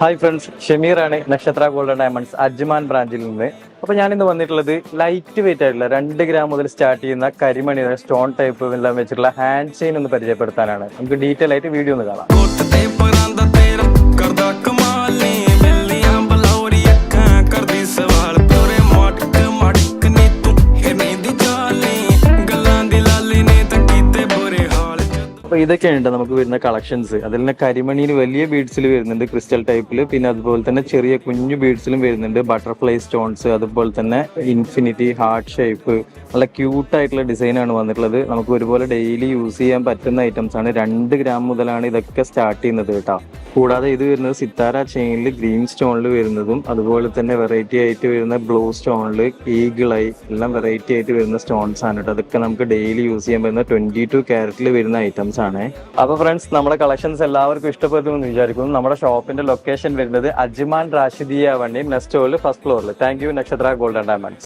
Hi friends, ഷമീറാണ് നക്ഷത്ര gold and diamonds Ajman ബ്രാഞ്ചിൽ നിന്ന്. അപ്പോൾ ഞാനിന്ന് വന്നിട്ടുള്ളത് ലൈറ്റ് വെയിറ്റ് ആയിട്ടുള്ള 2 ഗ്രാം മുതൽ സ്റ്റാർട്ട് ചെയ്യുന്ന കരിമണി സ്റ്റോൺ ടൈപ്പ് എല്ലാം വെച്ചിട്ടുള്ള ഹാൻഡ് ചെയിൻ ഒന്ന് പരിചയപ്പെടുത്താനാണ്. നമുക്ക് ഡീറ്റെയിൽ ആയിട്ട് വീഡിയോ ഒന്ന് കാണാം. അപ്പോൾ ഇതൊക്കെയുണ്ട് നമുക്ക് വരുന്ന കളക്ഷൻസ്. അതിൽ തന്നെ കരിമണിയിൽ വലിയ ബീഡ്സിൽ വരുന്നുണ്ട്, ക്രിസ്റ്റൽ ടൈപ്പിൽ. പിന്നെ അതുപോലെ തന്നെ ചെറിയ കുഞ്ഞു ബീഡ്സിലും വരുന്നുണ്ട്, ബട്ടർഫ്ലൈ സ്റ്റോൺസ്, അതുപോലെ തന്നെ ഇൻഫിനിറ്റി, ഹാർട്ട് ഷേപ്പ്. നല്ല ക്യൂട്ടായിട്ടുള്ള ഡിസൈനാണ് വന്നിട്ടുള്ളത്. നമുക്ക് ഒരുപോലെ ഡെയിലി യൂസ് ചെയ്യാൻ പറ്റുന്ന ഐറ്റംസ് ആണ്. 2 ഗ്രാം മുതലാണ് ഇതൊക്കെ സ്റ്റാർട്ട് ചെയ്യുന്നത് കേട്ടോ. കൂടാതെ ഇത് വരുന്നത് സിത്താര ചെയിനിൽ ഗ്രീൻ സ്റ്റോണിൽ വരുന്നതും, അതുപോലെ തന്നെ വെറൈറ്റി ആയിട്ട് വരുന്ന ബ്ലൂ സ്റ്റോണിൽ, ഈഗിൾ ഐ, എല്ലാം വെറൈറ്റി ആയിട്ട് വരുന്ന സ്റ്റോൺസ് ആണ് കേട്ടോ. അതൊക്കെ നമുക്ക് ഡെയിലി യൂസ് ചെയ്യാൻ പറ്റുന്ന 22 ക്യാരറ്റിൽ വരുന്ന ഐറ്റംസ് ആണ്. അപ്പോൾ ഫ്രണ്ട്സ്, നമ്മുടെ കളക്ഷൻസ് എല്ലാവർക്കും ഇഷ്ടപ്പെട്ടു എന്ന് വിചാരിക്കുന്നു. നമ്മുടെ ഷോപ്പിന്റെ ലൊക്കേഷൻ വരുന്നത് അജ്മാൻ റാഷിദിയ വണ്ടി നെസ്റ്റോളിൽ ഫസ്റ്റ് ഫ്ലോറിൽ. താങ്ക് യു നക്ഷത്ര ഗോൾഡ് ആൻഡ് ഡയമണ്ട്സ്.